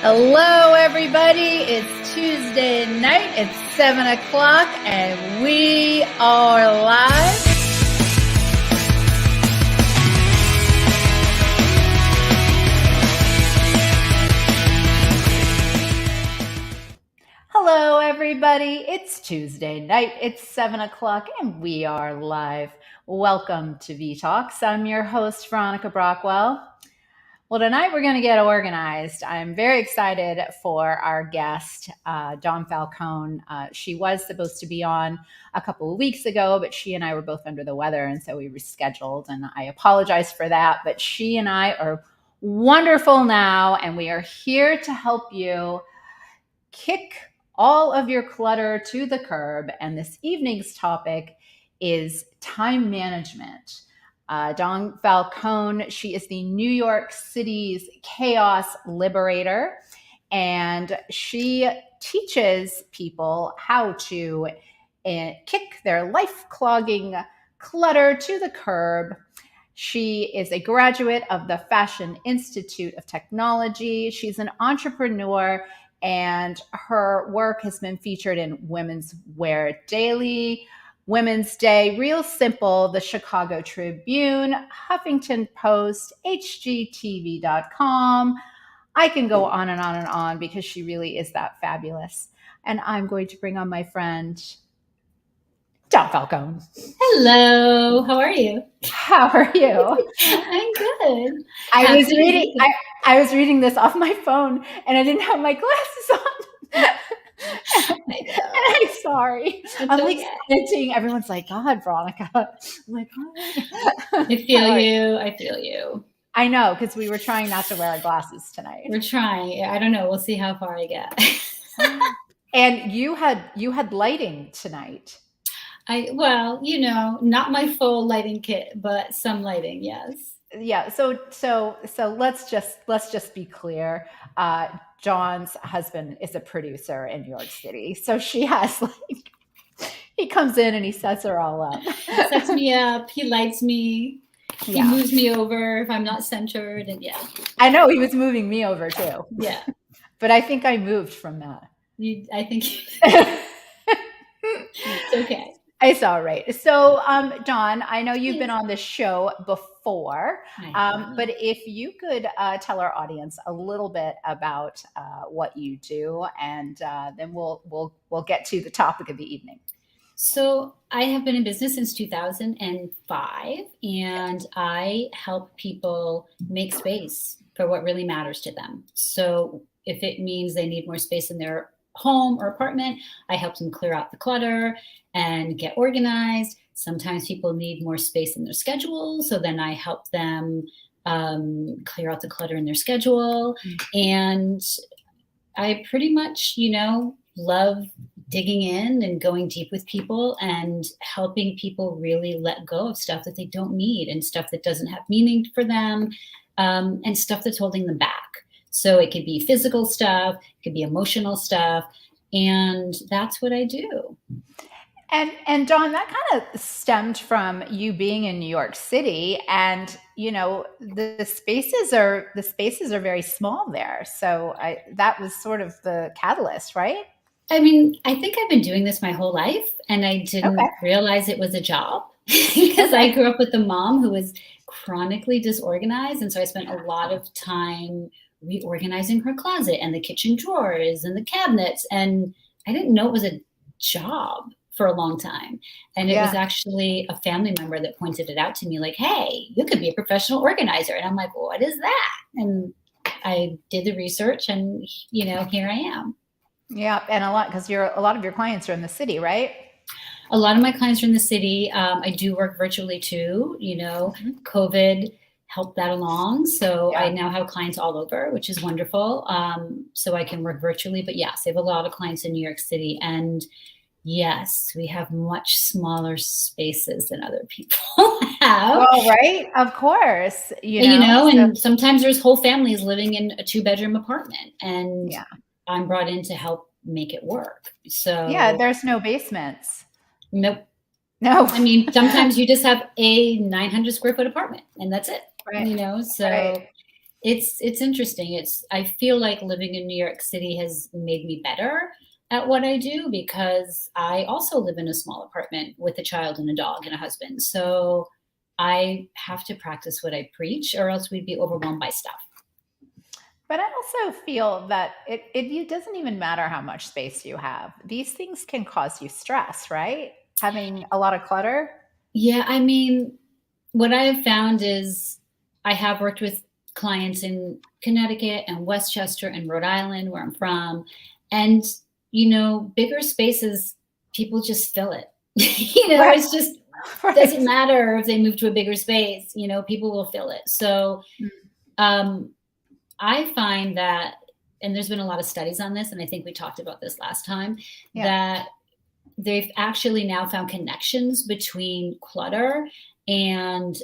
Hello, everybody. It's Tuesday night. It's 7 o'clock, and we are live. Hello, everybody. It's Tuesday night. It's 7 o'clock, and we are live. Welcome to V-Talks. I'm your host, Veronica Brockwell. Well, tonight we're going to get organized. I'm very excited for our guest, Dawn Falcone. She was supposed to be on a couple of weeks ago, but she and I were both under the weather, and so we rescheduled, and I apologize for that. But she and I are wonderful now, and we are here to help you kick all of your clutter to the curb. And this evening's topic is time management. Dawn Falcone, she is the New York City's Chaos Liberator, and she teaches people how to kick their life-clogging clutter to the curb. She is a graduate of the Fashion Institute of Technology. She's an entrepreneur, and her work has been featured in Women's Wear Daily, Women's Day, Real Simple, the Chicago Tribune, Huffington Post, HGTV.com. I can go on and on and on because she really is that fabulous. And I'm going to bring on my friend, Dawn Falcone. Hello, how are you? How are you? I'm good. I was reading this off my phone and I didn't have my glasses on. I'm sorry. I'm like squinting. Everyone's like, God, Veronica. I'm like, oh. I feel you. I know, because we were trying not to wear our glasses tonight. We're trying. I don't know. We'll see how far I get. And you had lighting tonight. Not my full lighting kit, but some lighting, yes. Yeah. So let's just be clear. John's husband is a producer in New York City. So she has he comes in and he sets her all up. He sets me up. He lights me. He moves me over if I'm not centered. And yeah. I know he was moving me over too. Yeah. But I think I moved from that. I think it's okay. It's all right. So, Dawn, I know you've been on this show before, but if you could tell our audience a little bit about what you do, and then we'll get to the topic of the evening. So I have been in business since 2005, and I help people make space for what really matters to them. So if it means they need more space in their home or apartment, I help them clear out the clutter and get organized. Sometimes people need more space in their schedule, so then I help them clear out the clutter in their schedule. And I pretty much, love digging in and going deep with people and helping people really let go of stuff that they don't need and stuff that doesn't have meaning for them, and stuff that's holding them back. So it could be physical stuff, it could be emotional stuff, and that's what I do. And Dawn, that kind of stemmed from you being in New York City, and the spaces are very small there. So that was sort of the catalyst, right? I mean, I think I've been doing this my whole life, and I didn't realize it was a job because I grew up with a mom who was chronically disorganized, and so I spent a lot of time reorganizing her closet and the kitchen drawers and the cabinets, and I didn't know it was a job for a long time. And it was actually a family member that pointed it out to me, like, hey, you could be a professional organizer. And I'm like, well, what is that? And I did the research, and here I am. Yeah, and a lot of your clients are in the city, right? A lot of my clients are in the city. I do work virtually too. COVID helped that along. So I now have clients all over, which is wonderful. So I can work virtually. But yes, I have a lot of clients in New York City. And yes, we have much smaller spaces than other people have. Well, right. Of course. And sometimes there's whole families living in a 2-bedroom apartment. And I'm brought in to help make it work. So there's no basements. Nope. No. I mean, sometimes you just have a 900 square foot apartment and that's it. Right. So It's interesting. I feel like living in New York City has made me better at what I do because I also live in a small apartment with a child and a dog and a husband. So I have to practice what I preach or else we'd be overwhelmed by stuff. But I also feel that it doesn't even matter how much space you have. These things can cause you stress, right? Having a lot of clutter. Yeah, I mean, what I have found is I have worked with clients in Connecticut and Westchester and Rhode Island, where I'm from. And, bigger spaces, people just fill it. Right. It's just Right. doesn't matter if they move to a bigger space, people will fill it. So I find that, and there's been a lot of studies on this, and I think we talked about this last time, that they've actually now found connections between clutter and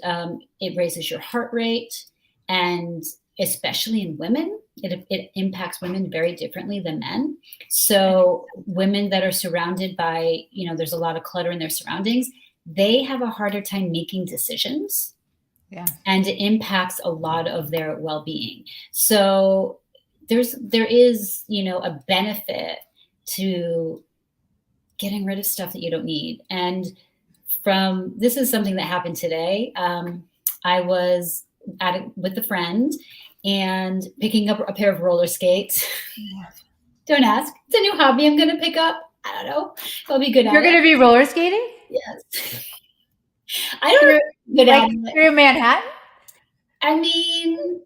it raises your heart rate, and especially in women, it impacts women very differently than men. So women that are surrounded by, there's a lot of clutter in their surroundings, they have a harder time making decisions. Yeah. And it impacts a lot of their well-being. So there is, a benefit to getting rid of stuff that you don't need. And this is something that happened today. I was with a friend and picking up a pair of roller skates. Yeah. Don't ask. It's a new hobby I'm going to pick up. I don't know. I'll be good at it. You're going to be roller skating? Yes. I don't know. Good at it. Through Manhattan? I mean,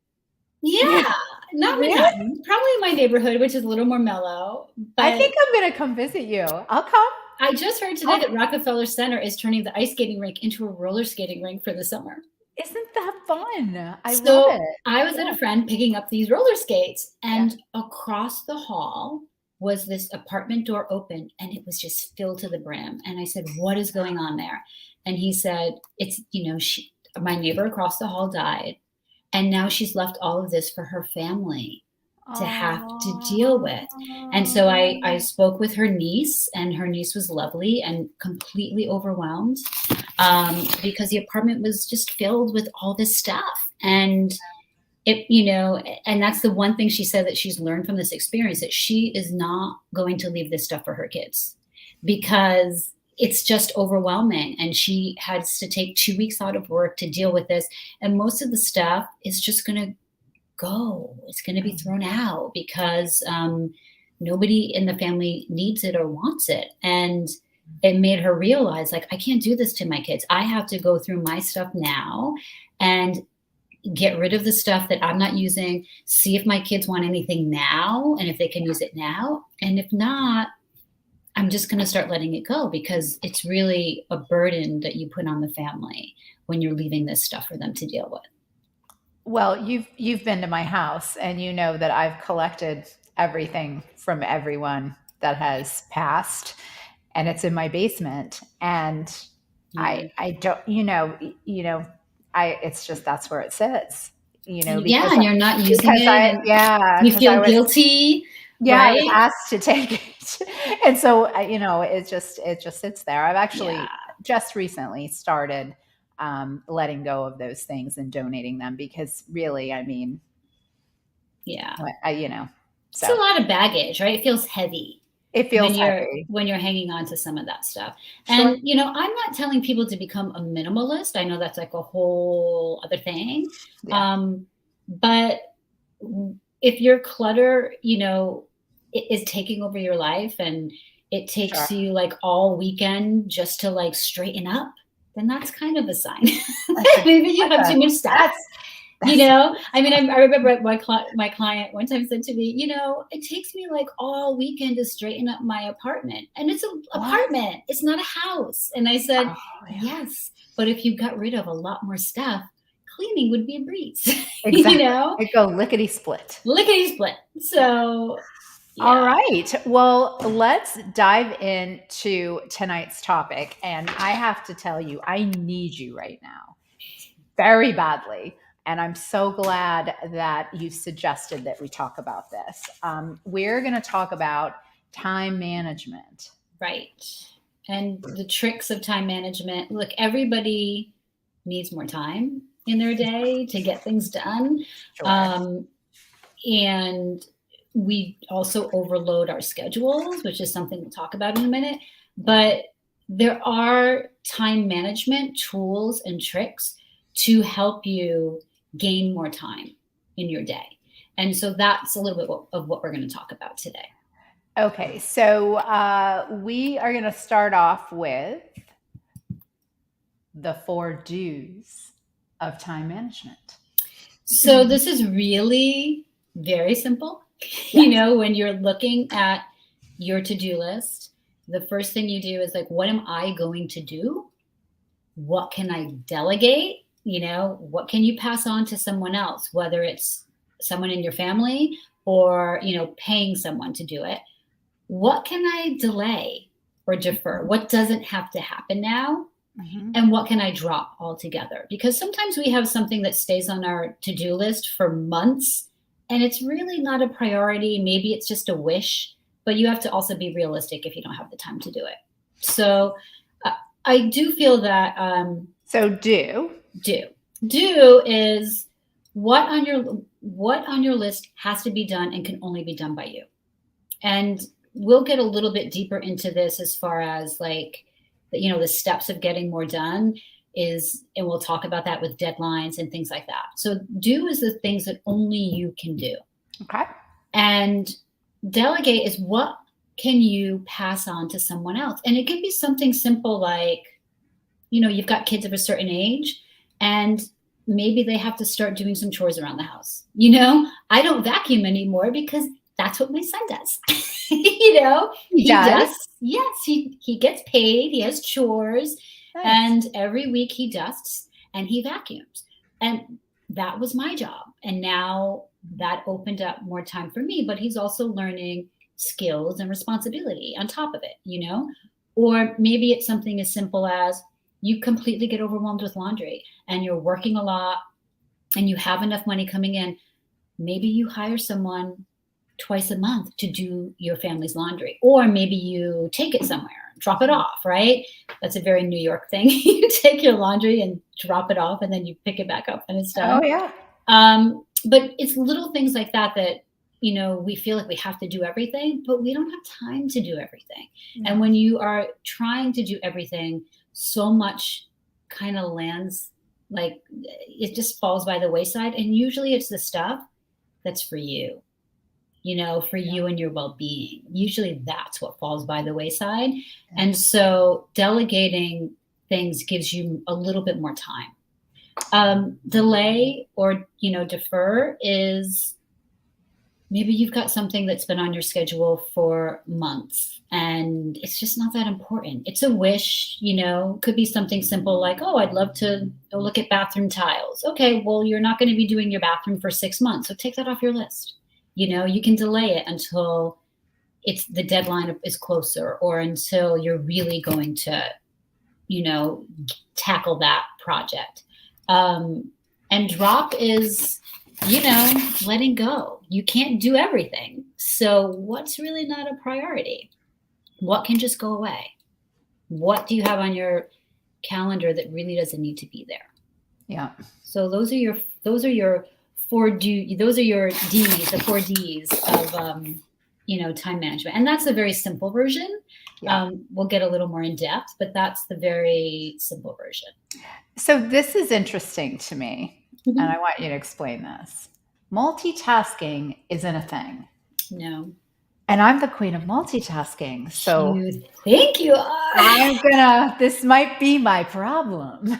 yeah, not Manhattan. Probably my neighborhood, which is a little more mellow. But I think I'm going to come visit you. I'll come. I just heard today that Rockefeller Center is turning the ice skating rink into a roller skating rink for the summer. Isn't that fun? I love it. I was at a friend picking up these roller skates, and across the hall was this apartment door open, and it was just filled to the brim. And I said, "What is going on there?" And he said, "It's, my neighbor across the hall died, and now she's left all of this for her family to have to deal with." And so I spoke with her niece, and her niece was lovely and completely overwhelmed because the apartment was just filled with all this stuff. And and that's the one thing she said that she's learned from this experience, that she is not going to leave this stuff for her kids because it's just overwhelming. And she has to take 2 weeks out of work to deal with this. And most of the stuff is just going to go. It's going to be thrown out because nobody in the family needs it or wants it. And it made her realize, like, I can't do this to my kids. I have to go through my stuff now and get rid of the stuff that I'm not using, see if my kids want anything now and if they can use it now. And if not, I'm just going to start letting it go because it's really a burden that you put on the family when you're leaving this stuff for them to deal with. Well, you've been to my house and you know that I've collected everything from everyone that has passed, and it's in my basement. And I don't, it's just, that's where it sits, and you're not using it. You feel guilty. Yeah, right? I was asked to take it. And so, it just sits there. I've actually just recently started letting go of those things and donating them because really, it's a lot of baggage, right? It feels heavy. It feels heavy when you're hanging on to some of that stuff. Sure. And, I'm not telling people to become a minimalist. I know that's like a whole other thing. Yeah. But if your clutter, is taking over your life and it takes you like all weekend just to like straighten up, then that's kind of a sign. Maybe you have too much stuff. I remember my client one time said to me, it takes me like all weekend to straighten up my apartment. And it's an apartment. It's not a house. And I said, yes, but if you got rid of a lot more stuff, cleaning would be a breeze. Exactly. It'd go lickety split. So, yeah. All right. Well, let's dive into tonight's topic. And I have to tell you, I need you right now very badly. And I'm so glad that you suggested that we talk about this. We're going to talk about time management. Right. And the tricks of time management. Look, everybody needs more time. in their day to get things done. Sure. And we also overload our schedules, which is something we'll talk about in a minute. But there are time management tools and tricks to help you gain more time in your day. And so that's a little bit of what we're going to talk about today. Okay, so we are going to start off with the 4 do's of time management. So this is really very simple. Yes. You know, when you're looking at your to-do list, the first thing you do is like, what am I going to do? What can I delegate? You know, what can you pass on to someone else, whether it's someone in your family or, you know, paying someone to do it? What can I delay or defer? What doesn't have to happen now? Mm-hmm. And what can I drop altogether? Because sometimes we have something that stays on our to-do list for months and it's really not a priority. Maybe it's just a wish, but you have to also be realistic if you don't have the time to do it. So I do feel that. So do is what on your list has to be done and can only be done by you. And we'll get a little bit deeper into this as far as like, you know, the steps of getting more done is, and we'll talk about that with deadlines and things like that. So do is the things that only you can do. Okay. And delegate is what can you pass on to someone else? And it can be something simple like, you know, you've got kids of a certain age and maybe they have to start doing some chores around the house. You know, I don't vacuum anymore because that's what my son does. You know, he does. Yes, he gets paid. He has chores. Nice. And every week he dusts and he vacuums. And that was my job. And now that opened up more time for me, but he's also learning skills and responsibility on top of it, you know? Or maybe it's something as simple as you completely get overwhelmed with laundry and you're working a lot and you have enough money coming in. Maybe you hire someone twice a month to do your family's laundry, or maybe you take it somewhere, drop it off, right? That's a very New York thing. You take your laundry and drop it off and then you pick it back up and it's done. Oh yeah. But it's little things like that, you know, we feel like we have to do everything, but we don't have time to do everything. No. And when you are trying to do everything, so much kind of lands, like it just falls by the wayside. And usually it's the stuff that's for you. You know, for you and your well-being. Usually that's what falls by the wayside. Yeah. And so delegating things gives you a little bit more time. Delay or, you know, defer is maybe you've got something that's been on your schedule for months and it's just not that important. It's a wish, you know, could be something simple like, oh, I'd love to go look at bathroom tiles. Okay, well, you're not going to be doing your bathroom for 6 months. So take that off your list. You know, you can delay it until the deadline is closer or until you're really going to, you know, tackle that project. And drop is, you know, letting go. You can't do everything. So what's really not a priority? What can just go away? What do you have on your calendar that really doesn't need to be there? Yeah. So those are your 4 Ds, those are your Ds, the 4 Ds of, you know, time management. And that's a very simple version. Yeah. We'll get a little more in depth, but that's the very simple version. So this is interesting to me, mm-hmm. and I want you to explain this. Multitasking isn't a thing. No. And I'm the queen of multitasking. So you think you are. This might be my problem.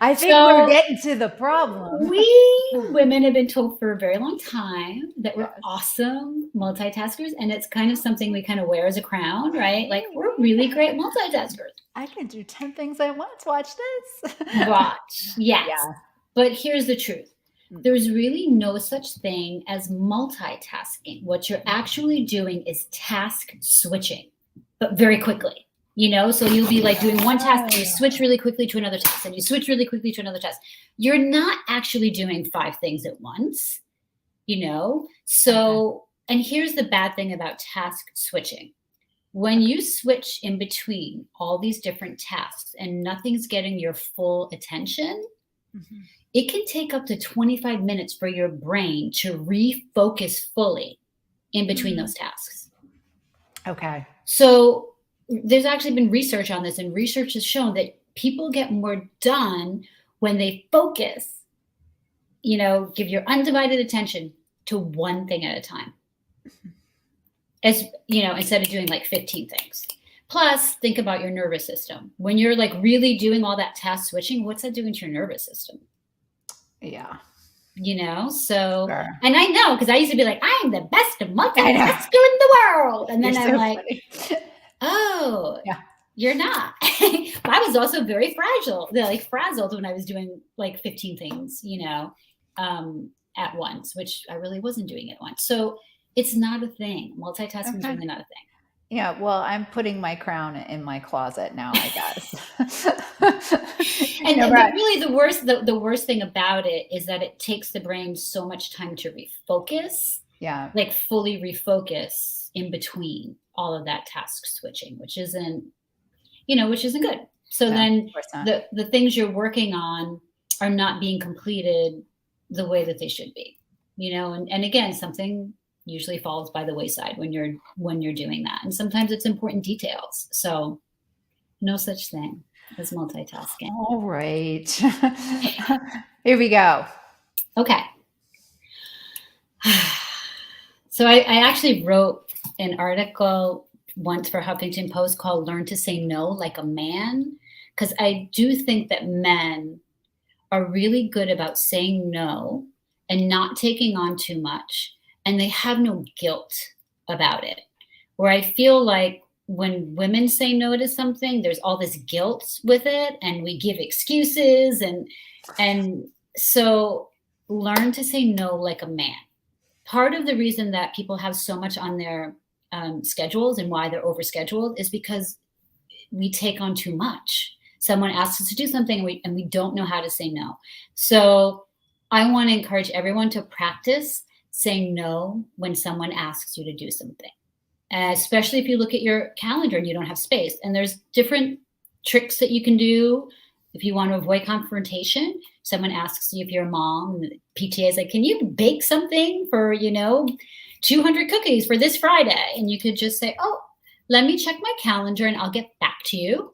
I think we're getting to the problem. We women have been told for a very long time that we're awesome multitaskers. And it's kind of something we kind of wear as a crown, right? Like we're really great multitaskers. I can do 10 things at once. Watch this. Watch. Yes. Yeah. But here's the truth. There's really no such thing as multitasking. What you're actually doing is task switching, but very quickly, you know? So you'll be like doing one task and you switch really quickly to another task and you switch really quickly to another task. You're not actually doing 5 things at once, you know? So, and here's the bad thing about task switching. When you switch in between all these different tasks and nothing's getting your full attention, Mhm. it can take up to 25 minutes for your brain to refocus fully in between those tasks. Okay. So there's actually been research on this, and research has shown that people get more done when they focus, give your undivided attention to one thing at a time. As instead of doing like 15 things. Plus, think about your nervous system. When you're like really doing all that task switching, what's that doing to your nervous system? Yeah. So, Sure. and I know, because I used to be like, I'm the best multitasker in the world. And then You're I'm so like, funny. oh, Yeah. you're not. I was also very frazzled when I was doing like 15 things, at once, which I really wasn't doing at once. So it's not a thing. Multitasking is Okay. really not a thing. Yeah, well, I'm putting my crown in my closet now, I guess. But really the worst thing about it is that it takes the brain so much time to refocus. Yeah. Like fully refocus in between all of that task switching, which isn't good. So then the things you're working on are not being completed the way that they should be. And again, something usually falls by the wayside when you're doing that. And sometimes it's important details. So no such thing as multitasking. All right. Here we go. Okay. So I actually wrote an article once for Huffington Post called Learn to Say No Like a Man, because I do think that men are really good about saying no and not taking on too much, and they have no guilt about it. Where I feel like when women say no to something, there's all this guilt with it, and we give excuses, and so learn to say no like a man. Part of the reason that people have so much on their schedules and why they're overscheduled is because we take on too much. Someone asks us to do something and we don't know how to say no. So I want to encourage everyone to practice saying no when someone asks you to do something, especially if you look at your calendar and you don't have space. And there's different tricks that you can do. If you want to avoid confrontation, someone asks you if you're a mom, and the PTA is like, can you bake something for, 200 cookies for this Friday? And you could just say, oh, let me check my calendar and I'll get back to you.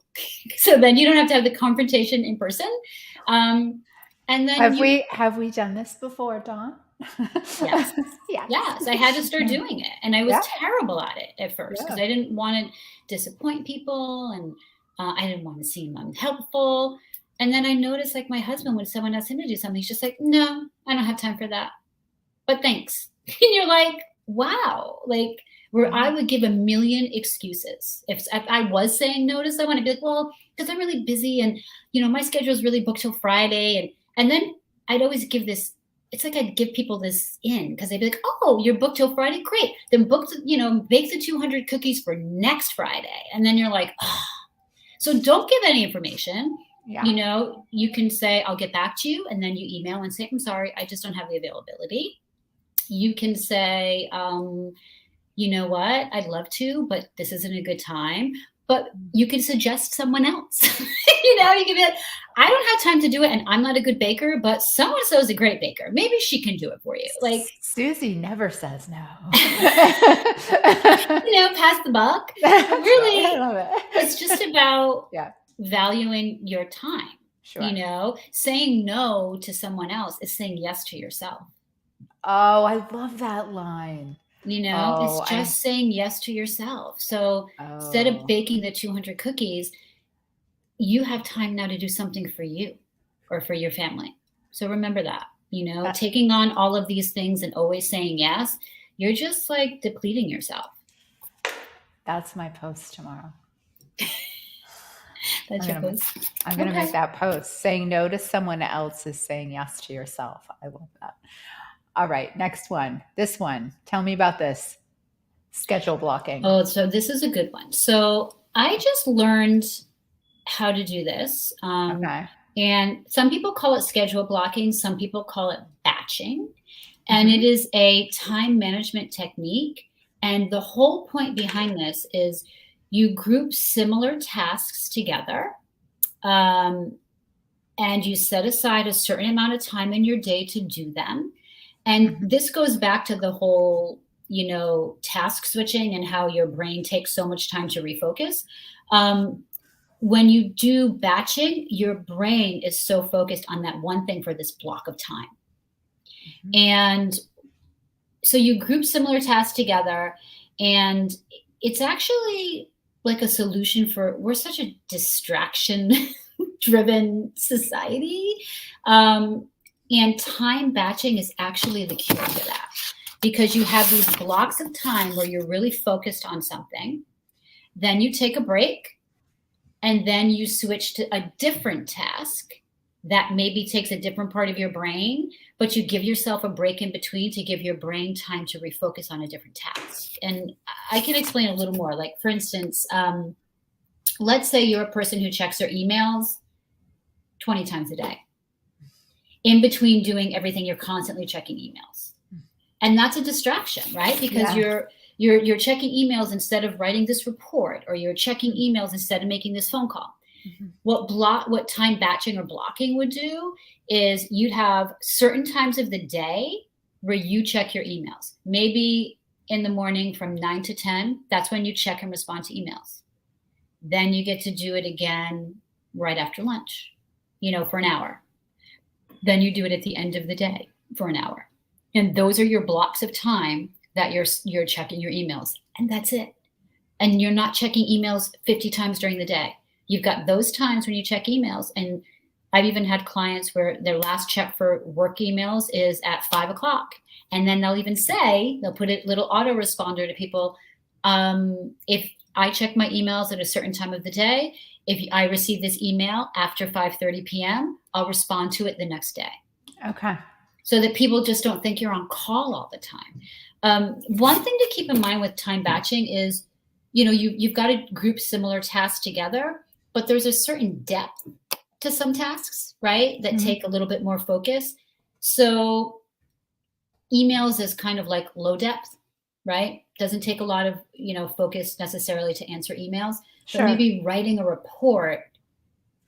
So then you don't have to have the confrontation in person. And then have we done this before, Dawn? Yes. Yes. I had to start doing it. And I was terrible at it at first because I didn't want to disappoint people, and I didn't want to seem unhelpful. And then I noticed, like, my husband, when someone asks him to do something, he's just like, no, I don't have time for that. But thanks. And you're like, wow. Like, where I would give a million excuses. If I was saying no to someone, I'd be like, well, because I'm really busy and, my schedule is really booked till Friday. And then I'd always give this, it's like I'd give people this in because they'd be like, oh, you're booked till Friday? Great. Then bake the 200 cookies for next Friday. And then you're like, oh. So don't give any information. Yeah. You can say, I'll get back to you. And then you email and say, I'm sorry, I just don't have the availability. You can say, you know what, I'd love to, but this isn't a good time. But you can suggest someone else. You can be like, I don't have time to do it, and I'm not a good baker, but so-and-so is a great baker. Maybe she can do it for you. Like, Susie never says no. Pass the buck. Really, I love it. It's just about valuing your time. Sure. Saying no to someone else is saying yes to yourself. Oh, I love that line. It's just saying yes to yourself. So instead of baking the 200 cookies, you have time now to do something for you or for your family. So remember that, taking on all of these things and always saying yes, you're just like depleting yourself. That's my post tomorrow. That's your post? I'm going to make that post. Saying no to someone else is saying yes to yourself. I love that. All right, next one. This one. Tell me about this. Schedule blocking. Oh, so this is a good one. So I just learned how to do this. And some people call it schedule blocking. Some people call it batching. And it is a time management technique. And the whole point behind this is you group similar tasks together. and you set aside a certain amount of time in your day to do them. And this goes back to the whole, task switching and how your brain takes so much time to refocus. When you do batching, your brain is so focused on that one thing for this block of time. And so you group similar tasks together, and it's actually like a solution we're such a distraction driven society. And time batching is actually the cure for that, because you have these blocks of time where you're really focused on something. Then you take a break, and then you switch to a different task that maybe takes a different part of your brain, but you give yourself a break in between to give your brain time to refocus on a different task. And I can explain a little more. Like, for instance, let's say you're a person who checks their emails 20 times a day. In between doing everything, you're constantly checking emails. And that's a distraction, right? Because you're checking emails instead of writing this report, or you're checking emails instead of making this phone call. What time batching or blocking would do is you'd have certain times of the day where you check your emails. Maybe in the morning from 9 to 10, that's when you check and respond to emails. Then you get to do it again right after lunch, for an hour. Then you do it at the end of the day for an hour. And those are your blocks of time that you're checking your emails, and that's it. And you're not checking emails 50 times during the day. You've got those times when you check emails. And I've even had clients where their last check for work emails is at 5 o'clock. And then they'll put a little autoresponder to people. If I check my emails at a certain time of the day, if I receive this email after 5:30 p.m., I'll respond to it the next day. Okay. So that people just don't think you're on call all the time. One thing to keep in mind with time batching is, you've got to group similar tasks together, but there's a certain depth to some tasks, right, that take a little bit more focus. So emails is kind of like low depth, right? Doesn't take a lot of, focus necessarily to answer emails. Sure. But maybe writing a report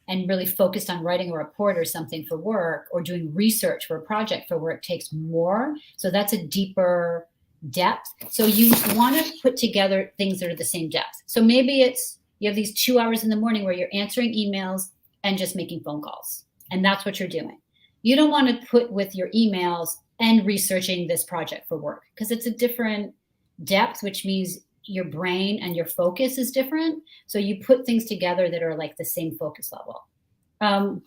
and really focused on writing a report or something for work, or doing research for a project for work takes more. So that's a deeper depth. So you want to put together things that are the same depth. So maybe you have these 2 hours in the morning where you're answering emails and just making phone calls. And that's what you're doing. You don't want to put with your emails and researching this project for work, because it's a different depth, which means your brain and your focus is different. So you put things together that are like the same focus level.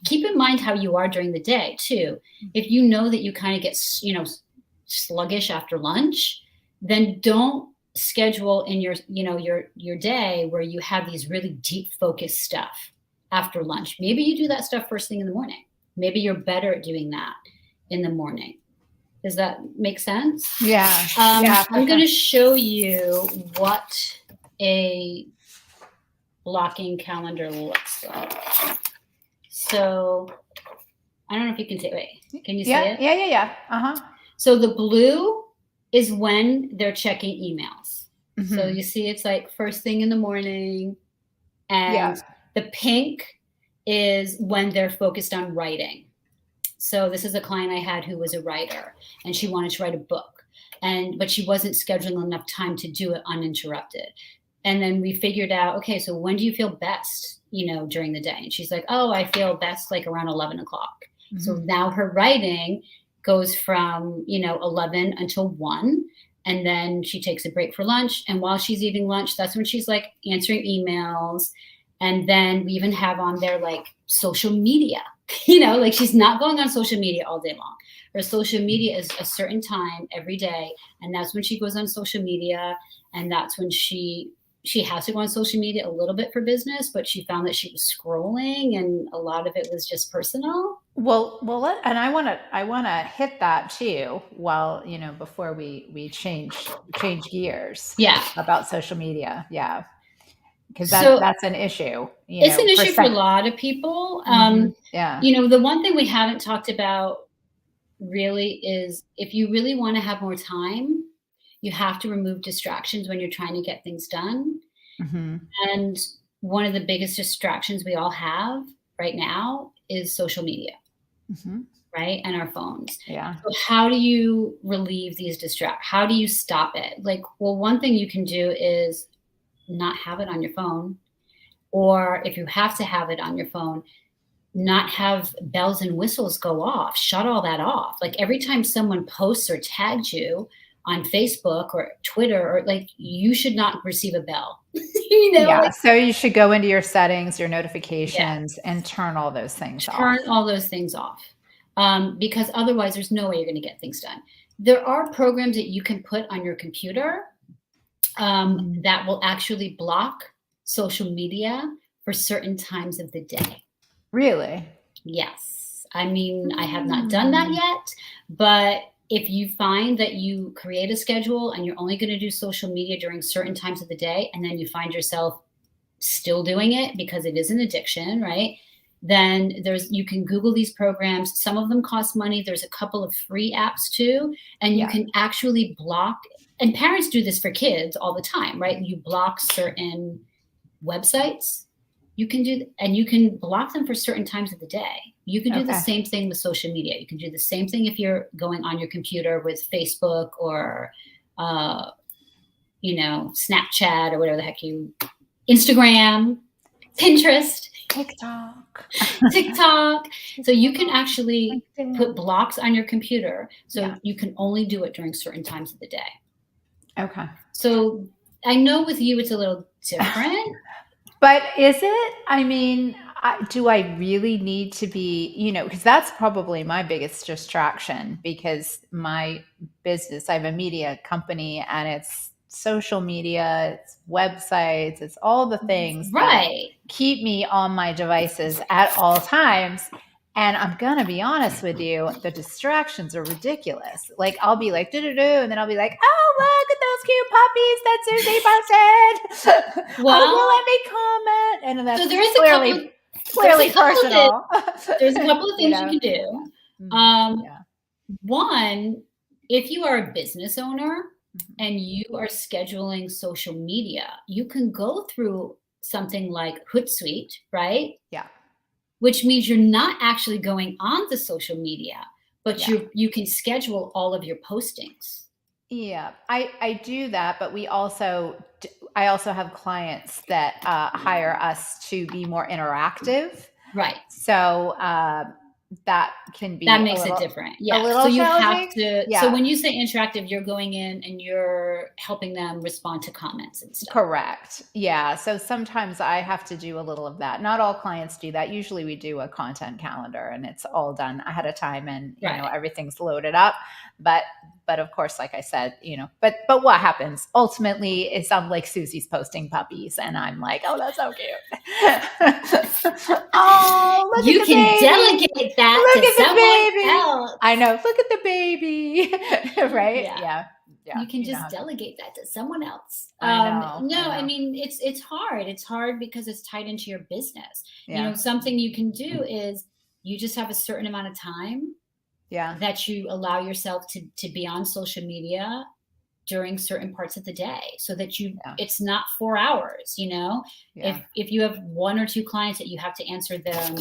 Keep in mind how you are during the day too. If you know that you kind of get, sluggish after lunch, then don't schedule in your day where you have these really deep focus stuff after lunch. Maybe you do that stuff first thing in the morning. Maybe you're better at doing that in the morning. Does that make sense? Yeah. I'm going to show you what a blocking calendar looks like. So I don't know if you can see. Wait, can you see it? Yeah. Uh-huh. So the blue is when they're checking emails. So you see it's like first thing in the morning. And the pink is when they're focused on writing. So this is a client I had who was a writer, and she wanted to write a book, but she wasn't scheduling enough time to do it uninterrupted. And then we figured out, okay, so when do you feel best, during the day? And she's like, oh, I feel best like around 11 o'clock. So now her writing goes from, 11 until 1. And then she takes a break for lunch. And while she's eating lunch, that's when she's like answering emails. And then we even have on there like social media, like she's not going on social media all day long. Her social media is a certain time every day. And that's when she goes on social media. And that's when she has to go on social media a little bit for business, but she found that she was scrolling and a lot of it was just personal. Well, and I want to hit that too. While, before we change gears. Yeah. About social media. Yeah. Because that's an issue. It's an issue for a lot of people. The one thing we haven't talked about really is if you really want to have more time, you have to remove distractions when you're trying to get things done. And one of the biggest distractions we all have right now is social media, right? And our phones. Yeah. So how do you relieve these distractions? How do you stop it? Like, well, one thing you can do is not have it on your phone. Or if you have to have it on your phone, not have bells and whistles go off. Shut all that off. Like every time someone posts or tags you on Facebook or Twitter, or like, you should not receive a bell. Yeah. Like, so you should go into your settings, your notifications, and turn all those things off. Turn all those things off. Because otherwise there's no way you're going to get things done. There are programs that you can put on your computer that will actually block social media for certain times of the day. Really? Yes. I mean, I have not done that yet, but if you find that you create a schedule and you're only going to do social media during certain times of the day, and then you find yourself still doing it because it is an addiction, right? Then you can Google these programs. Some of them cost money. There's a couple of free apps too, and you can actually block, and parents do this for kids all the time, right? You block certain websites. You can do, and you can block them for certain times of the day. You can do the same thing with social media. You can do the same thing if you're going on your computer with Facebook or, Snapchat or whatever the heck Instagram, Pinterest, TikTok. So you can actually put blocks on your computer. So you can only do it during certain times of the day. Okay. So I know with you, it's a little different. But is it? I mean, do I really need to be, because that's probably my biggest distraction, because my business, I have a media company, and it's social media, it's websites, it's all the things that keep me on my devices at all times. And I'm going to be honest with you, the distractions are ridiculous. Like, I'll be like, and then I'll be like, oh, look at those cute puppies that Susie posted. Well, let me comment. And that's so there is clearly personal. There's a couple of things you can do. One, if you are a business owner and you are scheduling social media, you can go through something like Hootsuite, right? Yeah. Which means you're not actually going on the social media, but you can schedule all of your postings. Yeah, I do that, but I also have clients that hire us to be more interactive. Right. So that makes it different. Yeah. A little so you challenging. have to. So when you say interactive, you're going in and you're helping them respond to comments and stuff. Correct. Yeah. So sometimes I have to do a little of that. Not all clients do that. Usually we do a content calendar and it's all done ahead of time, and everything's loaded up. But of course, like I said, but what happens ultimately is I'm like, Susie's posting puppies, and I'm like, oh, that's so cute. Oh, look you at the can baby. Delegate that look to at the someone baby. else. I know. Look at the baby. Right? Yeah. You can just delegate that to someone else. I know. I mean, it's hard. It's hard because it's tied into your business. Something you can do is you just have a certain amount of time that you allow yourself to be on social media during certain parts of the day, so that it's not 4 hours. If you have 1 or 2 clients that you have to answer them,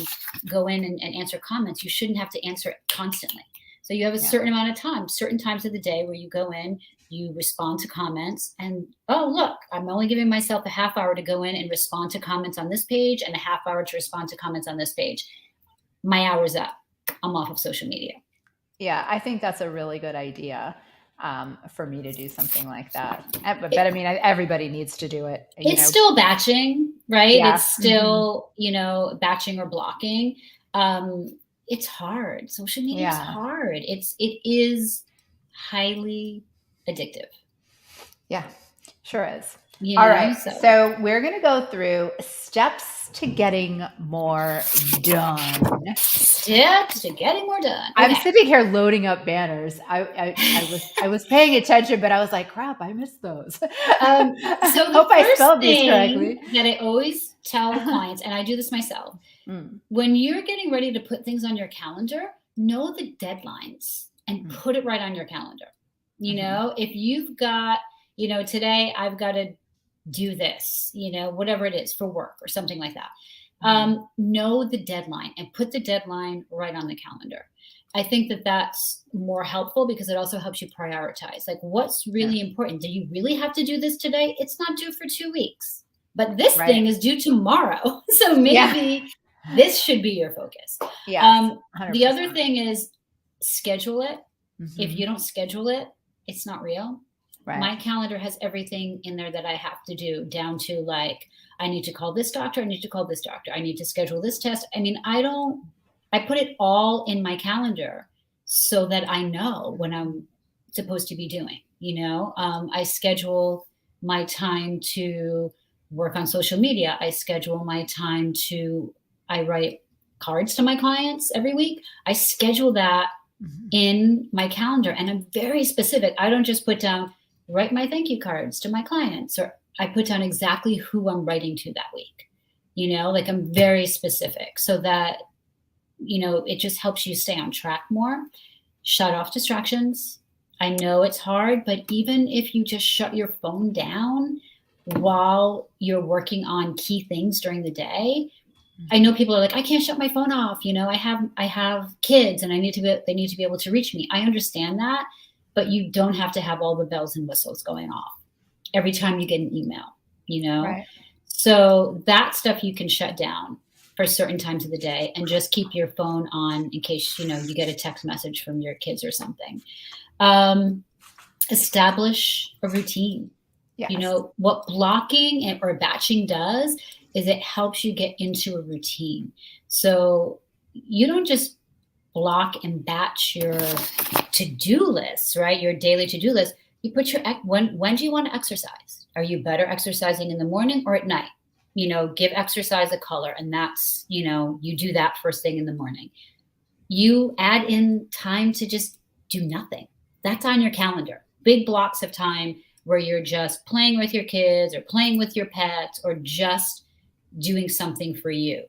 go in and answer comments, you shouldn't have to answer it constantly. So you have a certain amount of time, certain times of the day where you go in, you respond to comments, and look, I'm only giving myself a half hour to go in and respond to comments on this page and a half hour to respond to comments on this page. My hour's up. I'm off of social media. Yeah, I think that's a really good idea for me to do something like that. But I mean, everybody needs to do it. It's still batching, right? Yeah. It's still, batching or blocking. It's hard. Social media is hard. It is highly addictive. Yeah, sure is. All right. So we're going to go through steps to getting more done. Steps to getting more done. Okay. I'm sitting here loading up banners. I was paying attention, but I was like, crap, I missed those. So hope I spelled these correctly. That I always tell clients, and I do this myself, when you're getting ready to put things on your calendar, know the deadlines and put it right on your calendar. If you've got, today I've got to do this, whatever it is for work or something like that. Know the deadline and put the deadline right on the calendar. I think that that's more helpful because it also helps you prioritize. Like, what's really important? Do you really have to do this today? It's not due for 2 weeks, but this thing is due tomorrow. So maybe this should be your focus. Yes, the other thing is schedule it. Mm-hmm. If you don't schedule it, it's not real. Right. My calendar has everything in there that I have to do, down to like, I need to call this doctor. I need to call this doctor. I need to schedule this test. I mean, I put it all in my calendar so that I know when I'm supposed to be doing, I schedule my time to work on social media. I schedule my time I write cards to my clients every week. I schedule that in my calendar, and I'm very specific. I don't just put down, write my thank you cards to my clients, or I put down exactly who I'm writing to that week. Like, I'm very specific so that, it just helps you stay on track more. Shut off distractions. I know it's hard, but even if you just shut your phone down while you're working on key things during the day, I know people are like, I can't shut my phone off. I have kids and they need to be able to reach me. I understand that, but you don't have to have all the bells and whistles going off every time you get an email, Right. So that stuff you can shut down for certain times of the day and just keep your phone on in case, you get a text message from your kids or something. Establish a routine. Yes. What blocking or batching does is it helps you get into a routine. So you don't just block and batch your to-do lists, right? Your daily to-do list. You put when do you want to exercise? Are you better exercising in the morning or at night? Give exercise a color, and that's, you do that first thing in the morning. You add in time to just do nothing. That's on your calendar. Big blocks of time where you're just playing with your kids or playing with your pets or just doing something for you.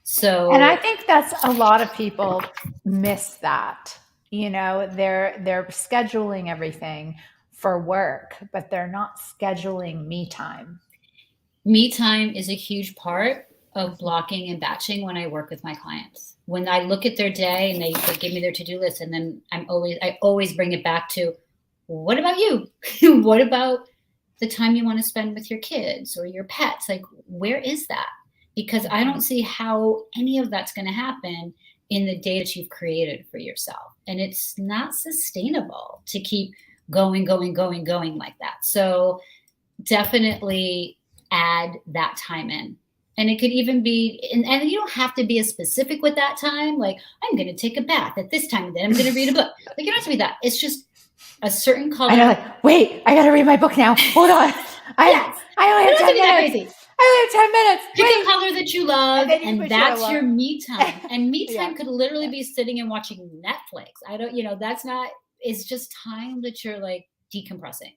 So, and I think that's a lot of people miss that. They're scheduling everything for work, but they're not scheduling me time. Me time is a huge part of blocking and batching when I work with my clients. When I look at their day and they give me their to-do list, and then I always bring it back to, what about you? What about the time you want to spend with your kids or your pets? Like, where is that? Because I don't see how any of that's going to happen in the day that you've created for yourself. And it's not sustainable to keep going like that. So definitely add that time in. And it could even be, and you don't have to be as specific with that time. Like, I'm going to take a bath at this time, and then I'm going to read a book. Like, you don't have to be that. It's just a certain color. I know, like, wait, I got to read my book now. Hold on. I only have 10 minutes. I only have 10 minutes. Pick a color that you love, and that's your me time. And me time could literally be sitting and watching Netflix. It's just time that you're like decompressing.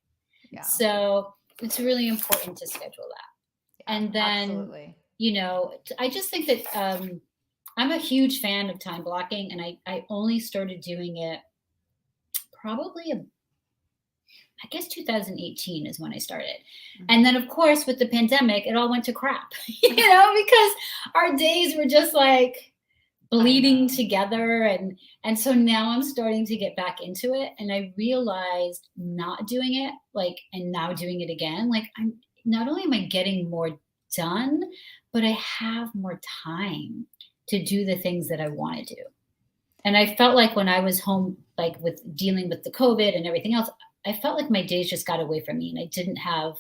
Yeah. So it's really important to schedule that. Yeah, and then, absolutely. I just think that I'm a huge fan of time blocking, and I only started doing it probably I guess 2018 is when I started. Mm-hmm. And then, of course, with the pandemic, it all went to crap, because our days were just like bleeding together. And so now I'm starting to get back into it. And I realized not doing it, and now doing it again, I'm not only am I getting more done, but I have more time to do the things that I want to do. And I felt like when I was home, with dealing with the COVID and everything else, I felt like my days just got away from me, and I didn't have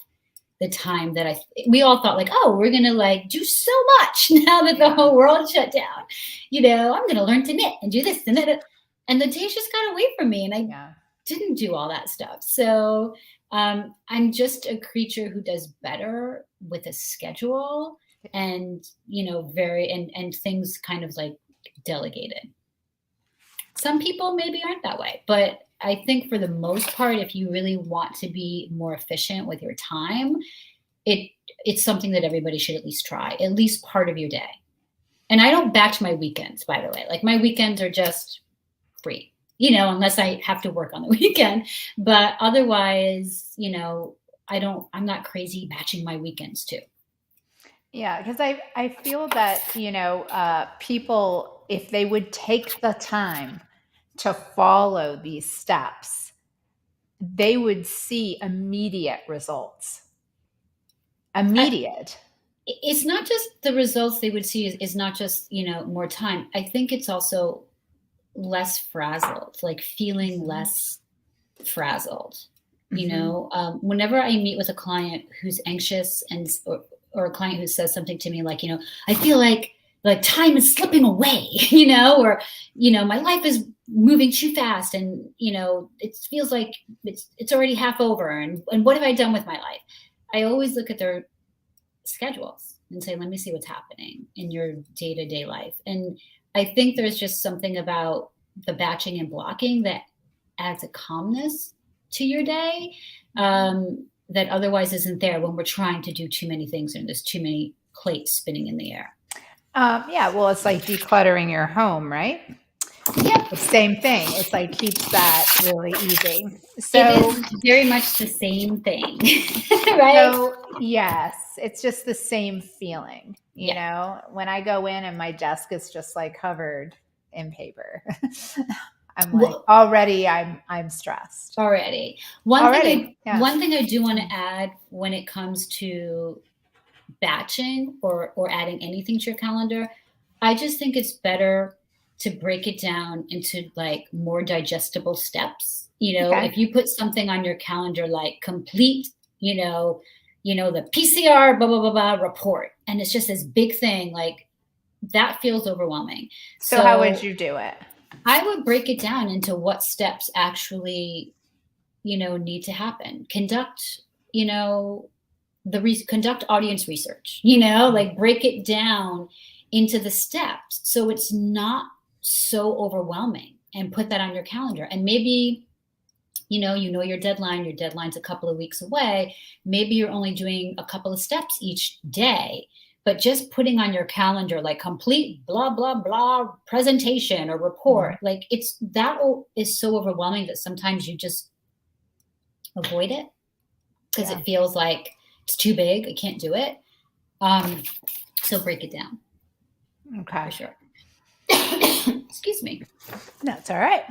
the time that we all thought we're going to do so much now that the whole world shut down. I'm going to learn to knit and do this and that. And the days just got away from me, and I didn't do all that stuff. So I'm just a creature who does better with a schedule and, and things kind of delegated. Some people maybe aren't that way, but I think for the most part, if you really want to be more efficient with your time, it's something that everybody should at least try, at least part of your day. And I don't batch my weekends, by the way. My weekends are just free, unless I have to work on the weekend. But otherwise, I'm not crazy batching my weekends too. Yeah, because I feel that, people, if they would take the time to follow these steps, they would see immediate results. Immediate. It's not just the results they would see is not just, more time. I think it's also less frazzled, like feeling less frazzled. Whenever I meet with a client who's anxious or a client who says something to me like, I feel like time is slipping away, or, my life is moving too fast and, it feels like it's already half over. And what have I done with my life? I always look at their schedules and say, let me see what's happening in your day-to-day life. And I think there's just something about the batching and blocking that adds a calmness to your day that otherwise isn't there when we're trying to do too many things and there's too many plates spinning in the air. Yeah, well, it's like decluttering your home, right? Yeah, the same thing. It's like keeps that really easy. So it is very much the same thing, right? So yes, it's just the same feeling. You know, when I go in and my desk is just like covered in paper. I'm like already I'm stressed. Already. One thing I do want to add when it comes to batching or adding anything to your calendar, I just think it's better to break it down into like more digestible steps. If you put something on your calendar like complete, the PCR blah blah blah blah report, and it's just this big thing, like that feels overwhelming. So how would you do it? I would break it down into what steps actually, need to happen. Conduct audience research, like break it down into the steps so it's not so overwhelming, and put that on your calendar. And maybe, your deadline's a couple of weeks away. Maybe you're only doing a couple of steps each day, but just putting on your calendar, like complete blah, blah, blah presentation or report, like is so overwhelming that sometimes you just avoid it because it feels like it's too big. I can't do it. So break it down. Okay. For sure. Excuse me. That's all right.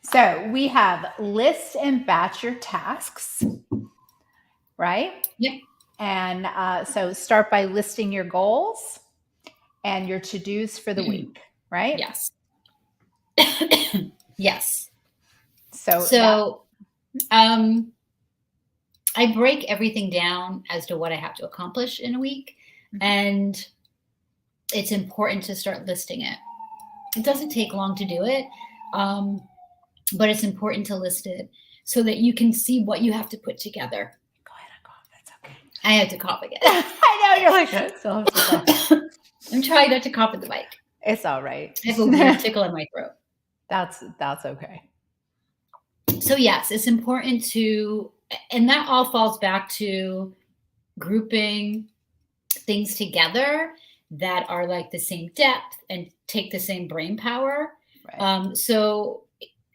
So we have list and batch your tasks, right? Yep. And so start by listing your goals and your to-dos for the week, right? Yes. Yes. So I break everything down as to what I have to accomplish in a week. And it's important to start listing it. It doesn't take long to do it, but it's important to list it so that you can see what you have to put together. Go ahead and cough. That's okay. I have to cough again. I know, you're like, still have to cough. I'm trying not to cough at the mic. It's all right. I have a weird tickle in my throat. That's okay. So yes, it's important to, and that all falls back to grouping things together that are like the same depth and take the same brain power. Right. So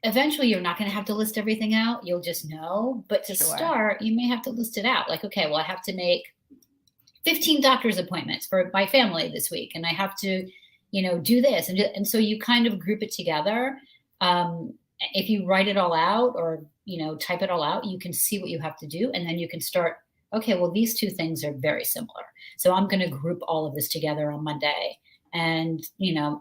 eventually you're not going to have to list everything out. You'll just know. But to start, you may have to list it out. Like, okay, well, I have to make 15 doctor's appointments for my family this week. And I have to, do this. And so you kind of group it together. If you write it all out or, type it all out, you can see what you have to do. And then you can start, okay, well, these two things are very similar. So I'm going to group all of this together on Monday. And,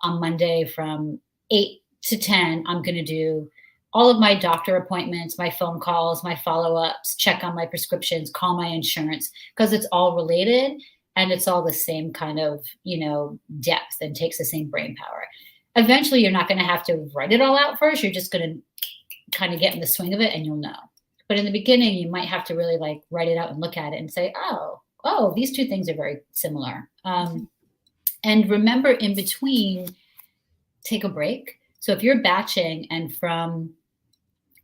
on Monday from 8 to 10, I'm going to do all of my doctor appointments, my phone calls, my follow-ups, check on my prescriptions, call my insurance, because it's all related and it's all the same kind of, depth and takes the same brain power. Eventually, you're not going to have to write it all out first. You're just going to kind of get in the swing of it and you'll know. But in the beginning, you might have to really like write it out and look at it and say, oh, these two things are very similar. And remember, in between, take a break. So if you're batching and from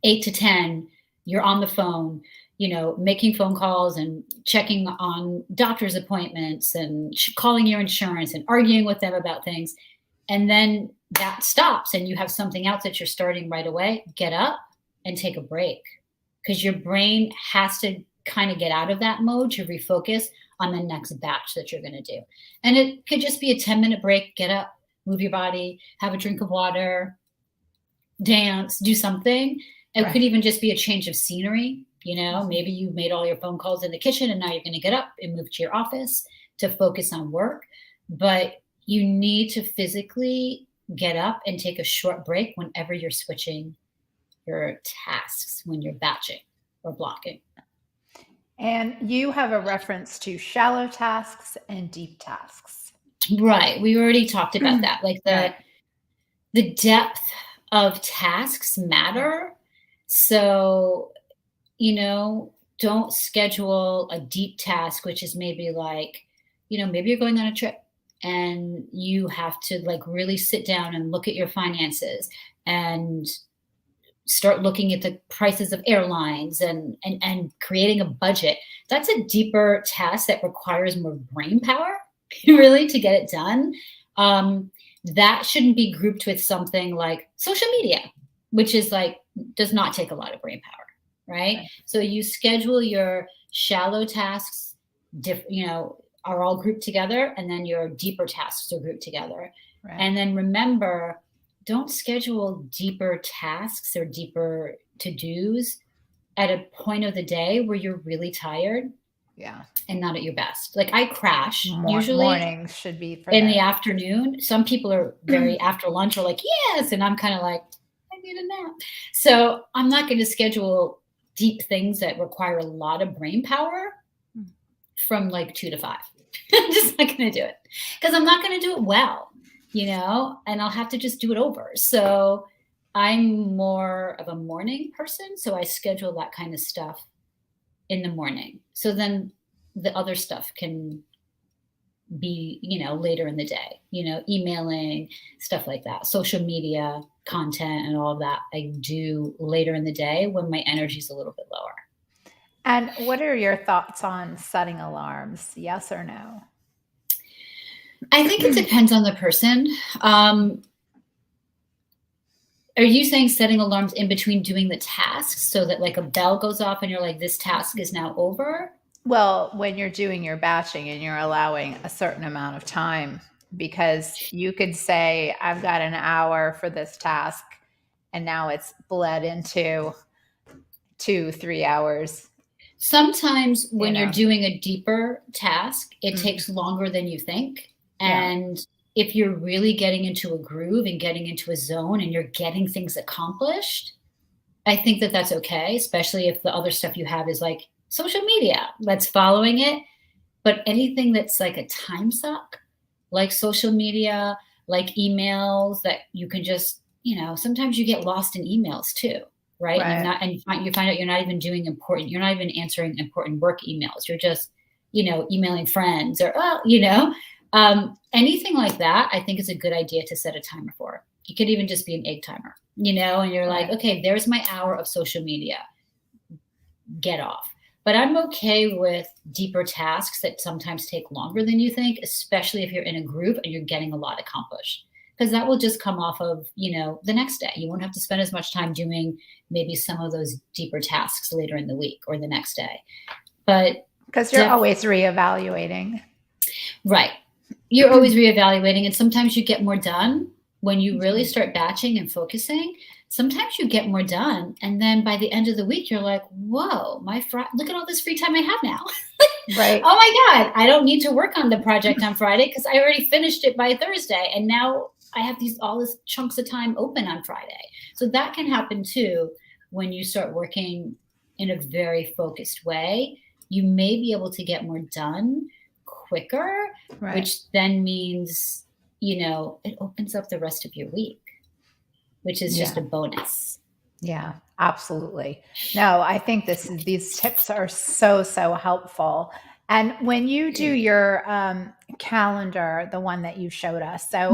8 to 10, you're on the phone, making phone calls and checking on doctor's appointments and calling your insurance and arguing with them about things. And then that stops and you have something else that you're starting right away. Get up and take a break, because your brain has to kind of get out of that mode to refocus on the next batch that you're going to do. And it could just be a 10-minute break, get up, move your body, have a drink of water, dance, do something. It could even just be a change of scenery. Maybe you made all your phone calls in the kitchen and now you're going to get up and move to your office to focus on work. But you need to physically get up and take a short break whenever you're switching your tasks, when you're batching or blocking. And you have a reference to shallow tasks and deep tasks. Right. We already talked about that. Like the depth of tasks matter. So, don't schedule a deep task, which is maybe like, maybe you're going on a trip and you have to like really sit down and look at your finances and start looking at the prices of airlines and creating a budget. That's a deeper task that requires more brain power, really, to get it done. That shouldn't be grouped with something like social media, which is like, does not take a lot of brain power, right? So you schedule your shallow tasks, are all grouped together, and then your deeper tasks are grouped together. Right. And then remember, don't schedule deeper tasks or deeper to-dos at a point of the day where you're really tired. Yeah. And not at your best. Like I crash usually. Mornings should be in the afternoon. Some people are very after lunch are like, yes. And I'm kind of like, I need a nap. So I'm not going to schedule deep things that require a lot of brain power from like 2 to 5. I'm just not going to do it because I'm not going to do it well, and I'll have to just do it over. So I'm more of a morning person. So I schedule that kind of stuff in the morning. So then the other stuff can be, later in the day, emailing, stuff like that, social media content and all of that I do later in the day when my energy is a little bit lower. And what are your thoughts on setting alarms? Yes or no? I think it depends on the person. Are you saying setting alarms in between doing the tasks so that like a bell goes off and you're like, this task is now over? Well, when you're doing your batching and you're allowing a certain amount of time, because you could say, I've got an hour for this task, and now it's bled into 2-3 hours. Sometimes when you're doing a deeper task, it takes longer than you think. And if you're really getting into a groove and getting into a zone and you're getting things accomplished, I think that that's okay, especially if the other stuff you have is like social media that's following it. But anything that's like a time suck, like social media, like emails that you can just, sometimes you get lost in emails too. Right. And you find out you're not even you're not even answering important work emails. You're just, emailing friends or, anything like that. I think is a good idea to set a timer for. It could even just be an egg timer, and you're like, okay, there's my hour of social media. Get off. But I'm okay with deeper tasks that sometimes take longer than you think, especially if you're in a group and you're getting a lot accomplished. Because that will just come off of, the next day. You won't have to spend as much time doing maybe some of those deeper tasks later in the week or the next day. But because you're always reevaluating. Right. You're always reevaluating. And sometimes you get more done when you really start batching and focusing. Sometimes you get more done. And then by the end of the week, you're like, whoa, look at all this free time I have now. Right. Oh my God. I don't need to work on the project on Friday because I already finished it by Thursday. And now I have all these chunks of time open on Friday. So that can happen too when you start working in a very focused way. You may be able to get more done quicker, which then means, it opens up the rest of your week, which is just a bonus. Yeah, absolutely. No, I think these tips are so helpful. And when you do your calendar, the one that you showed us, so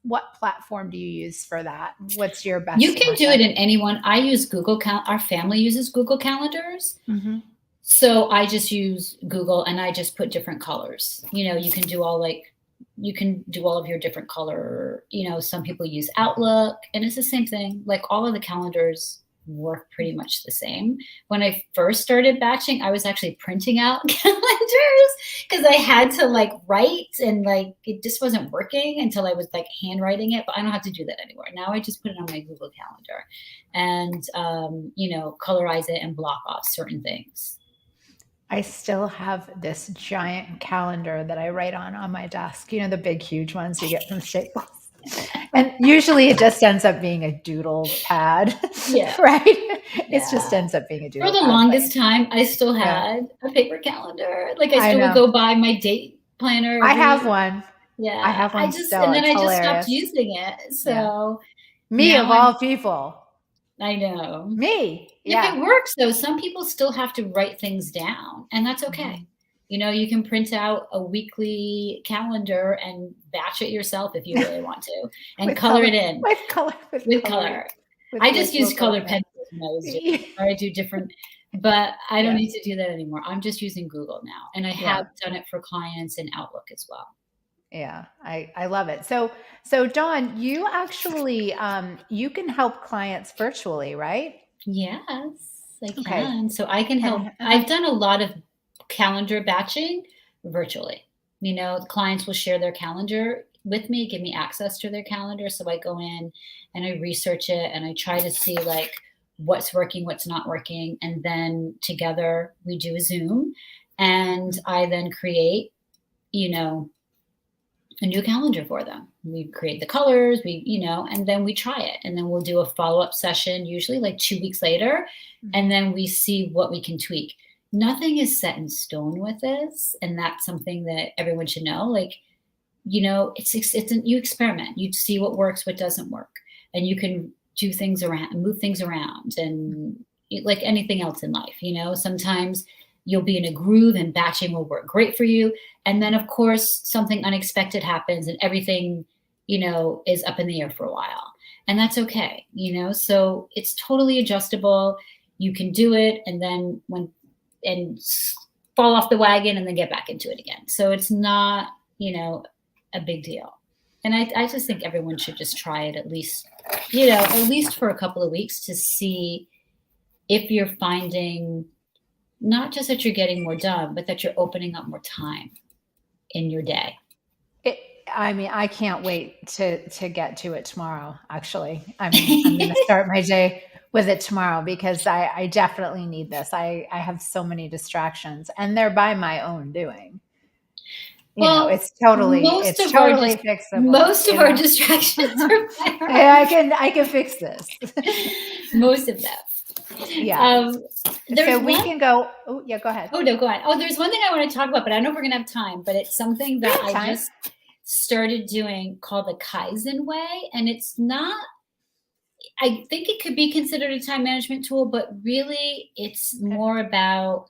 what platform do you use for that? What's your best? You can do it in any one. I use Google. Our family uses Google Calendars. Mm-hmm. So I just use Google and I just put different colors. You can do all of your different color. Some people use Outlook, and it's the same thing. Like all of the calendars work pretty much the same. When I first started batching, I was actually printing out calendars because I had to like write, and like it just wasn't working until I was like handwriting it. But I don't have to do that anymore. Now I just put it on my Google Calendar and colorize it and block off certain things. I still have this giant calendar that I write on my desk, the big, huge ones you get from Staples. And usually it just ends up being a doodle pad, right? It just ends up being a doodle pad. For the longest time, I still had a paper calendar. Like I still would go buy my date planner. I have one. Yeah. I have one still. And then I just stopped using it. So me of all people. I know. Me. If it works though, some people still have to write things down, and that's okay. You can print out a weekly calendar and batch it yourself if you really want to, and color it in with color. I just used colored pencils when I was doing it, or I do different, but I don't need to do that anymore. I'm just using Google now, and I have done it for clients in Outlook as well. Yeah, I love it. So Dawn, you actually you can help clients virtually, right? Yes, I can. Okay. So I can help. I've done a lot of calendar batching virtually. Clients will share their calendar with me, give me access to their calendar. So I go in and I research it and I try to see like what's working, what's not working. And then together we do a Zoom, and I then create, a new calendar for them. We create the colors, and then we try it. And then we'll do a follow-up session, usually like 2 weeks later. And then we see what we can tweak. Nothing is set in stone with this. And that's something that everyone should know. Like, you experiment, you see what works, what doesn't work. And you can do things around, move things around, and like anything else in life, sometimes you'll be in a groove and batching will work great for you. And then of course, something unexpected happens and everything, is up in the air for a while, and that's okay. So it's totally adjustable. You can do it and then fall off the wagon and then get back into it again. So it's not, a big deal. And I just think everyone should just try it at least for a couple of weeks to see if you're finding not just that you're getting more done, but that you're opening up more time in your day. I can't wait to get to it tomorrow. Actually, I'm going to start my day with it tomorrow because I definitely need this. I have so many distractions, and they're by my own doing. It's totally fixable. Most of our distractions are I can fix this. Most of them. Yeah. So we can go. Oh, yeah, go ahead. Oh, no, go ahead. Oh, there's one thing I want to talk about, but I don't know if we're going to have time, but it's something that I just started doing called the Kaizen Way. And it's not, I think it could be considered a time management tool, but really it's more about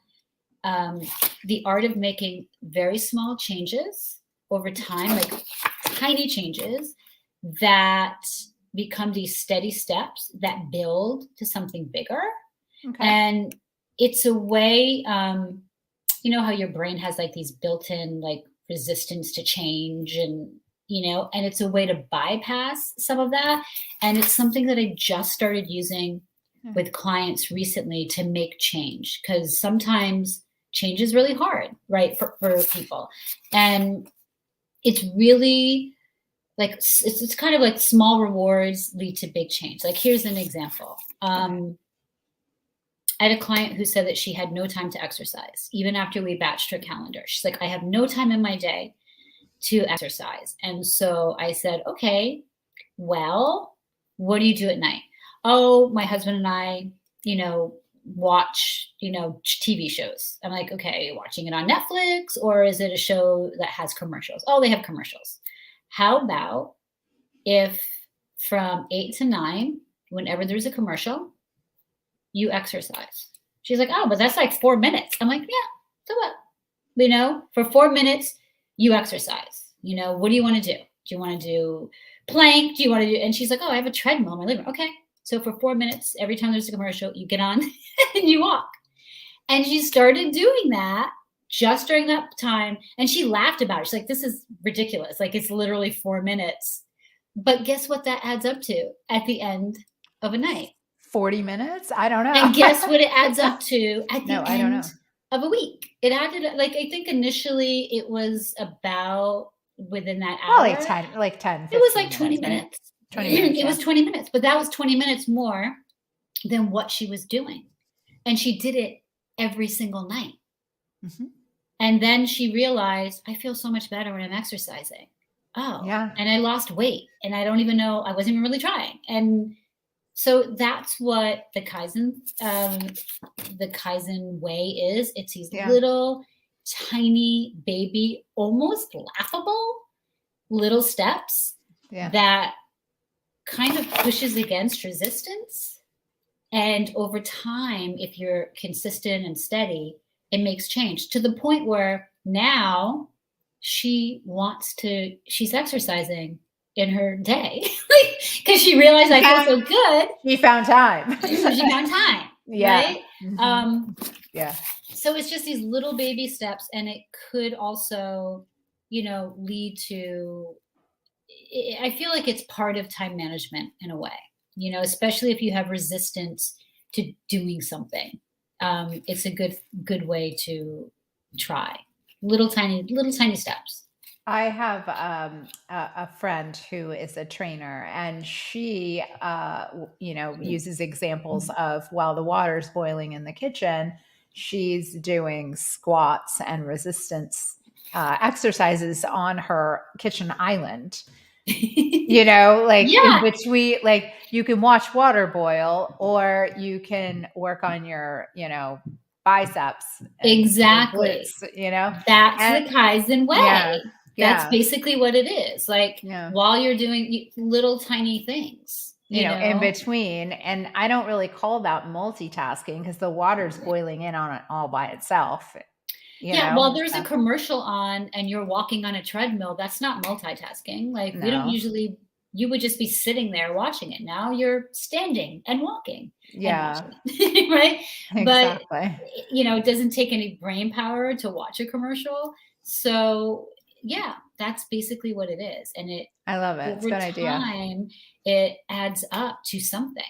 the art of making very small changes over time, like tiny changes that become these steady steps that build to something bigger. Okay. And it's a way, how your brain has like these built-in like resistance to change, and it's a way to bypass some of that. And it's something that I just started using with clients recently to make change, because sometimes change is really hard, right, for people. And it's really like, it's kind of like small rewards lead to big change. Like, here's an example. I had a client who said that she had no time to exercise, even after we batched her calendar. She's like, I have no time in my day to exercise. And so I said, okay, well, what do you do at night? Oh, my husband and I, watch, TV shows. I'm like, okay, are you watching it on Netflix, or is it a show that has commercials? Oh, they have commercials. How about if from 8 to 9, whenever there's a commercial, you exercise? She's like, oh, but that's like 4 minutes. I'm like, yeah, so what? For 4 minutes, you exercise. What do you want to do? Do you want to do plank? Do you want to do? And she's like, oh, I have a treadmill in my living room. Okay. So for 4 minutes, every time there's a commercial, you get on and you walk. And she started doing that just during that time. And she laughed about it. She's like, this is ridiculous. Like, it's literally 4 minutes. But guess what that adds up to at the end of a night? 40 minutes? I don't know. And guess what it adds up to at the I don't know. end of a week? It added, like, I think initially it was about within that hour. Well, like 10, 15 it was like 20 minutes. Right? 20 minutes. It was 20 minutes, but that was 20 minutes more than what she was doing. And she did it every single night. Mm-hmm. And then she realized, I feel so much better when I'm exercising. Oh, yeah. And I lost weight, and I don't even know, I wasn't even really trying. And so that's what the Kaizen way is. It's these little tiny baby, almost laughable little steps that kind of pushes against resistance. And over time, if you're consistent and steady, it makes change to the point where now she's exercising in her day because she realized I feel so good. She found time. Yeah. Right? Yeah. So it's just these little baby steps, and it could also, lead to, I feel like it's part of time management in a way, especially if you have resistance to doing something. It's a good way to try little tiny steps. I have a friend who is a trainer, and she, uses examples of while the water's boiling in the kitchen, she's doing squats and resistance exercises on her kitchen island. In between, like you can watch water boil, or you can work on your, biceps. Exactly. Glutes, that's the Kaizen way. Yeah. That's basically what it is. Like while you're doing little tiny things, in between. And I don't really call that multitasking because the water's boiling in on it all by itself. While there's a commercial on and you're walking on a treadmill, that's not multitasking. Like we don't usually, you would just be sitting there watching it. Now you're standing and walking. Yeah. And watching, right. Exactly. But, it doesn't take any brain power to watch a commercial. So that's basically what it is. And I love it. It's a good idea. It adds up to something.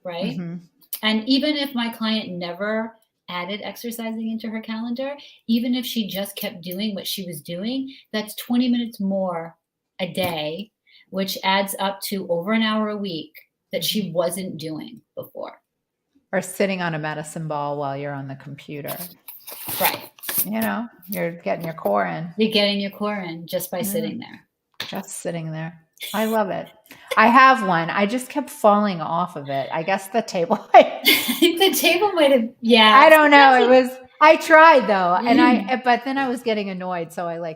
Right. Mm-hmm. And even if my client never added exercising into her calendar, even if she just kept doing what she was doing, that's 20 minutes more a day, which adds up to over an hour a week that she wasn't doing before. Or sitting on a medicine ball while you're on the computer. Right. You're getting your core in. You're getting your core in just by sitting there. Just sitting there. I love it. I have one. I just kept falling off of it. I guess the table. The table might have. Yeah. I don't know. I tried though. And but then I was getting annoyed. So I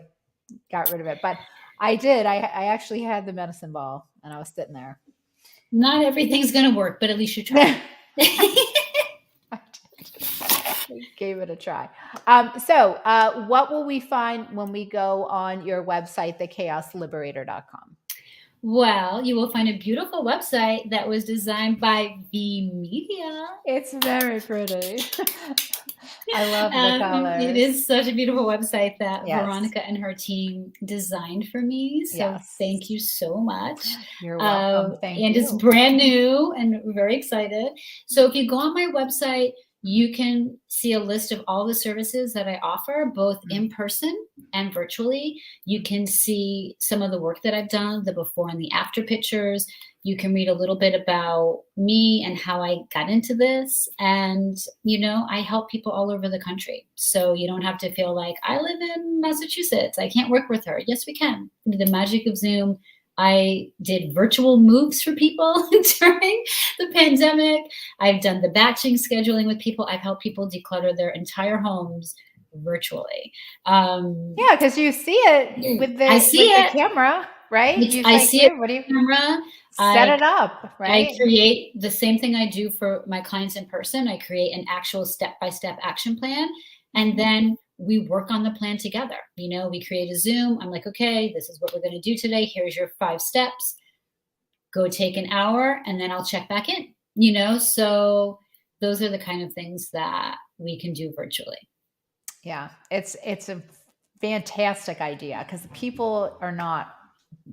got rid of it. But I did. I actually had the medicine ball and I was sitting there. Not everything's going to work, but at least you tried. Gave it a try. So what will we find when we go on your website, thechaosliberator.com? Well, you will find a beautiful website that was designed by V Media. It's very pretty. I love the colors. It is such a beautiful website that Veronica and her team designed for me. So thank you so much. You're welcome. Thank you. And it's brand new and we're very excited. So if you go on my website, you can see a list of all the services that I offer, both in person and virtually. You can see some of the work that I've done, the before and the after pictures. You can read a little bit about me and how I got into this. And, I help people all over the country. So you don't have to feel like I live in Massachusetts, I can't work with her. Yes, we can. The magic of Zoom. I did virtual moves for people during the pandemic. I've done the batching scheduling with people. I've helped people declutter their entire homes virtually. Because you see it with the camera, right? I see it with the camera. Set it up, right? I create the same thing I do for my clients in person. I create an actual step-by-step action plan, and then we work on the plan together. We create a Zoom. I'm like, okay, this is what we're going to do today. Here's your 5 steps. Go take an hour and then I'll check back in, so those are the kind of things that we can do virtually. Yeah. It's a fantastic idea because people are not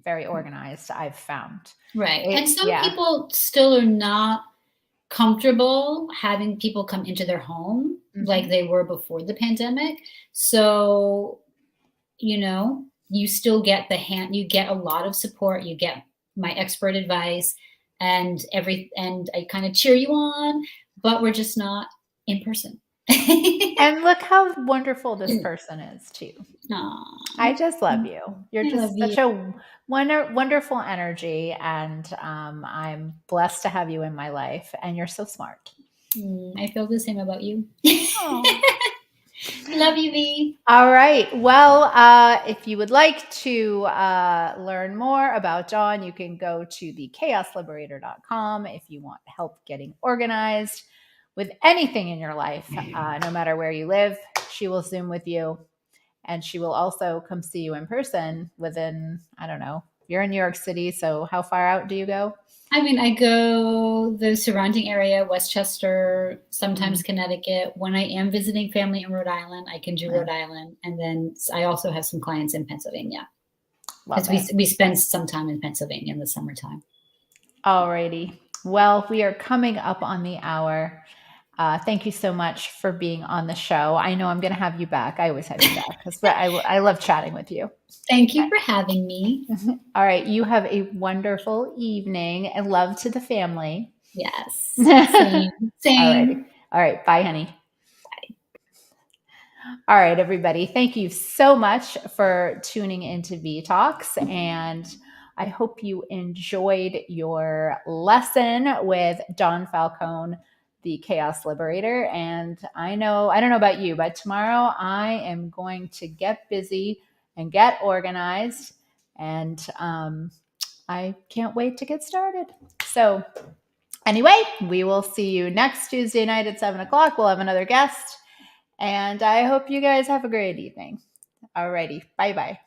very organized, I've found. Right. And some people still are not comfortable having people come into their home like they were before the pandemic. So, you still get you get a lot of support, you get my expert advice and I kind of cheer you on, but we're just not in person. And look how wonderful this person is too. Aww. I just love you. You're just such a wonderful energy, and I'm blessed to have you in my life, and you're so smart. I feel the same about you. Love you, V. All right. Well, if you would like to learn more about Dawn, you can go to the chaosliberator.com if you want help getting organized with anything in your life, no matter where you live. She will Zoom with you, and she will also come see you in person within, I don't know, you're in New York City, so how far out do you go? I mean, I go the surrounding area, Westchester, sometimes Connecticut. When I am visiting family in Rhode Island, I can do Rhode Island. And then I also have some clients in Pennsylvania. Because we spend some time in Pennsylvania in the summertime. All righty. Well, we are coming up on the hour. Thank you so much for being on the show. I know I'm going to have you back. I always have you back because I love chatting with you. Thank you for having me. All right. You have a wonderful evening and love to the family. Yes. Same. All right. Bye, honey. Bye. All right, everybody. Thank you so much for tuning into V Talks, and I hope you enjoyed your lesson with Dawn Falcone, the Chaos Liberator. And I don't know about you, but tomorrow I am going to get busy and get organized, and I can't wait to get started. So anyway, we will see you next Tuesday night at 7:00. We'll have another guest, and I hope you guys have a great evening. All righty. Bye-bye.